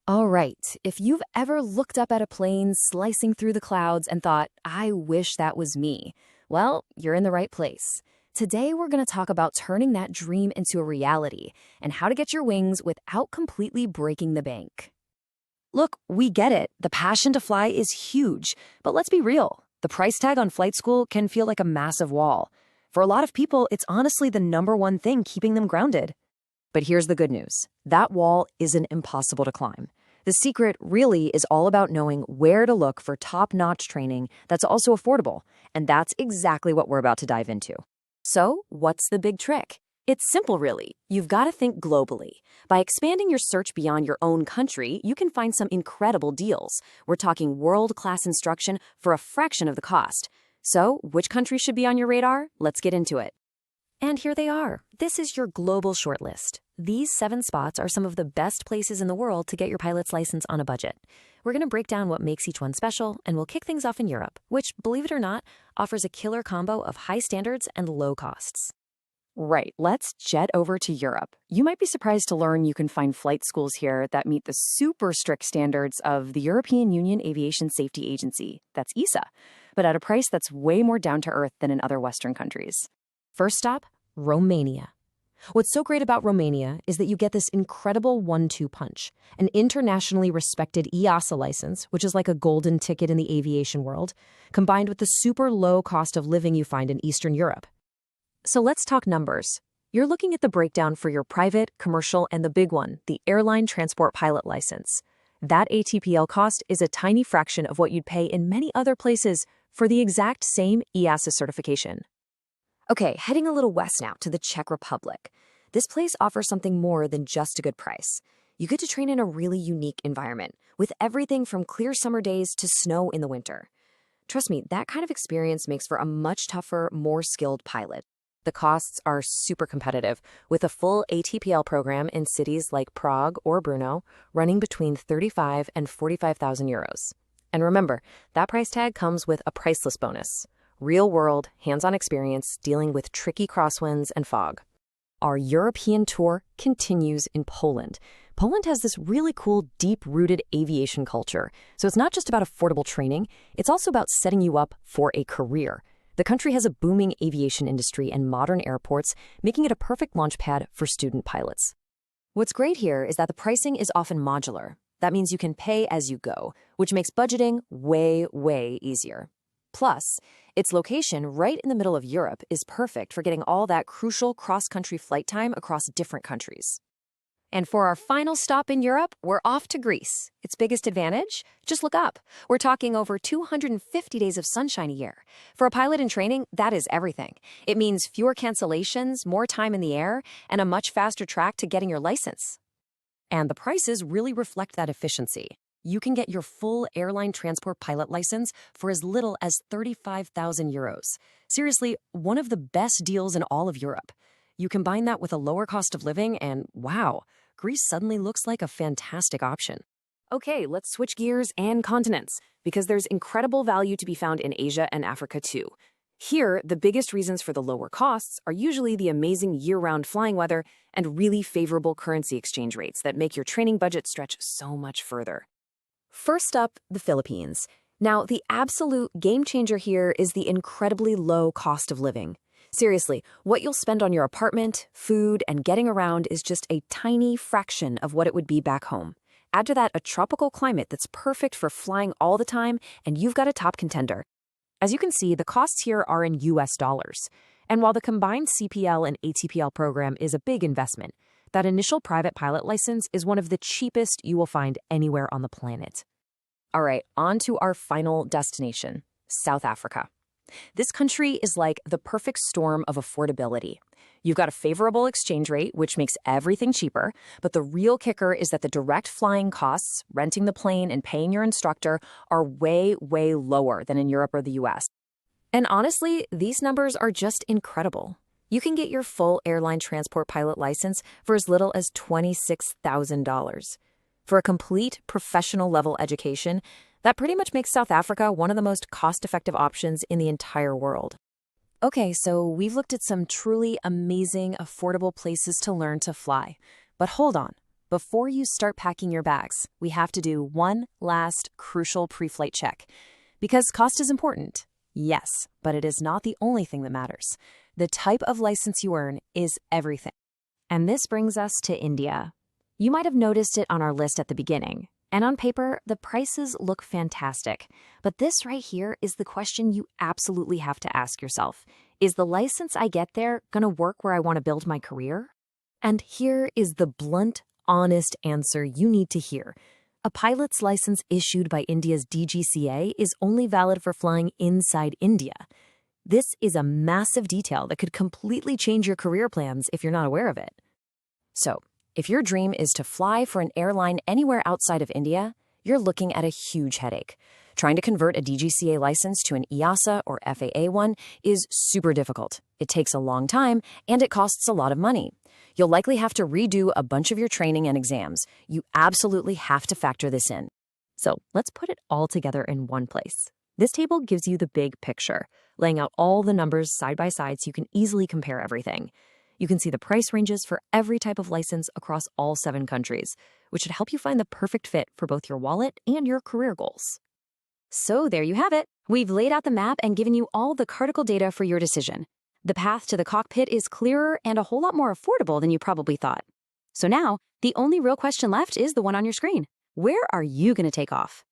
All right, if you've ever looked up at a plane slicing through the clouds and thought, I wish that was me, well, you're in the right place. Today, we're going to talk about turning that dream into a reality and how to get your wings without completely breaking the bank. Look, we get it. The passion to fly is huge, but let's be real. The price tag on flight school can feel like a massive wall. For a lot of people, it's honestly the number one thing keeping them grounded. But here's the good news. That wall isn't impossible to climb. The secret really is all about knowing where to look for top-notch training that's also affordable, and that's exactly what we're about to dive into. So, what's the big trick? It's simple, really. You've got to think globally. By expanding your search beyond your own country, you can find some incredible deals. We're talking world-class instruction for a fraction of the cost. So, which country should be on your radar? Let's get into it. And here they are. This is your global shortlist. These 7 spots are some of the best places in the world to get your pilot's license on a budget. We're going to break down what makes each one special, and we'll kick things off in Europe, which, believe it or not, offers a killer combo of high standards and low costs. Right, let's jet over to Europe. You might be surprised to learn you can find flight schools here that meet the super strict standards of the European Union Aviation Safety Agency, that's EASA, but at a price that's way more down to earth than in other Western countries. First stop, Romania. What's so great about Romania is that you get this incredible 1-2 punch, an internationally respected EASA license, which is like a golden ticket in the aviation world, combined with the super low cost of living you find in Eastern Europe. So let's talk numbers. You're looking at the breakdown for your private, commercial, and the big one, the airline transport pilot license. That ATPL cost is a tiny fraction of what you'd pay in many other places for the exact same EASA certification. Okay, heading a little west now to the Czech Republic. This place offers something more than just a good price. You get to train in a really unique environment, with everything from clear summer days to snow in the winter. Trust me, that kind of experience makes for a much tougher, more skilled pilot. The costs are super competitive, with a full ATPL program in cities like Prague or Brno running between 35 and 45,000 euros. And remember, that price tag comes with a priceless bonus. Real-world, hands-on experience dealing with tricky crosswinds and fog. Our European tour continues in Poland. Poland has this really cool, deep-rooted aviation culture. So it's not just about affordable training, it's also about setting you up for a career. The country has a booming aviation industry and modern airports, making it a perfect launchpad for student pilots. What's great here is that the pricing is often modular. That means you can pay as you go, which makes budgeting way, way easier. Plus, its location right in the middle of Europe is perfect for getting all that crucial cross-country flight time across different countries. And for our final stop in Europe, we're off to Greece. Its biggest advantage? Just look up. We're talking over 250 days of sunshine a year. For a pilot in training, that is everything. It means fewer cancellations, more time in the air, and a much faster track to getting your license. And the prices really reflect that efficiency. You can get your full airline transport pilot license for as little as 35,000 euros. Seriously, one of the best deals in all of Europe. You combine that with a lower cost of living and wow, Greece suddenly looks like a fantastic option. Okay, let's switch gears and continents, because there's incredible value to be found in Asia and Africa too. Here, the biggest reasons for the lower costs are usually the amazing year-round flying weather and really favorable currency exchange rates that make your training budget stretch so much further. First up, the Philippines. Now, the absolute game changer here is the incredibly low cost of living. Seriously, what you'll spend on your apartment, food, and getting around is just a tiny fraction of what it would be back home. Add to that a tropical climate that's perfect for flying all the time, and you've got a top contender. As you can see, the costs here are in US dollars. And while the combined CPL and ATPL program is a big investment, that initial private pilot license is one of the cheapest you will find anywhere on the planet. All right, on to our final destination, South Africa. This country is like the perfect storm of affordability. You've got a favorable exchange rate, which makes everything cheaper, but the real kicker is that the direct flying costs, renting the plane and paying your instructor, are way, way lower than in Europe or the US. And honestly, these numbers are just incredible. You can get your full airline transport pilot license for as little as $26,000. For a complete professional level education, that pretty much makes South Africa one of the most cost-effective options in the entire world. Okay, so we've looked at some truly amazing, affordable places to learn to fly. But hold on, before you start packing your bags, we have to do one last crucial pre-flight check. Because cost is important, yes, but it is not the only thing that matters. The type of license you earn is everything. And this brings us to India. You might have noticed it on our list at the beginning. And on paper, the prices look fantastic. But this right here is the question you absolutely have to ask yourself. Is the license I get there going to work where I want to build my career? And here is the blunt, honest answer you need to hear. A pilot's license issued by India's DGCA is only valid for flying inside India. This is a massive detail that could completely change your career plans if you're not aware of it. So, if your dream is to fly for an airline anywhere outside of India, you're looking at a huge headache. Trying to convert a DGCA license to an EASA or FAA one is super difficult. It takes a long time, and it costs a lot of money. You'll likely have to redo a bunch of your training and exams. You absolutely have to factor this in. So let's put it all together in one place. This table gives you the big picture, laying out all the numbers side by side so you can easily compare everything. You can see the price ranges for every type of license across all 7 countries, which should help you find the perfect fit for both your wallet and your career goals. So there you have it. We've laid out the map and given you all the critical data for your decision. The path to the cockpit is clearer and a whole lot more affordable than you probably thought. So now, the only real question left is the one on your screen. Where are you going to take off?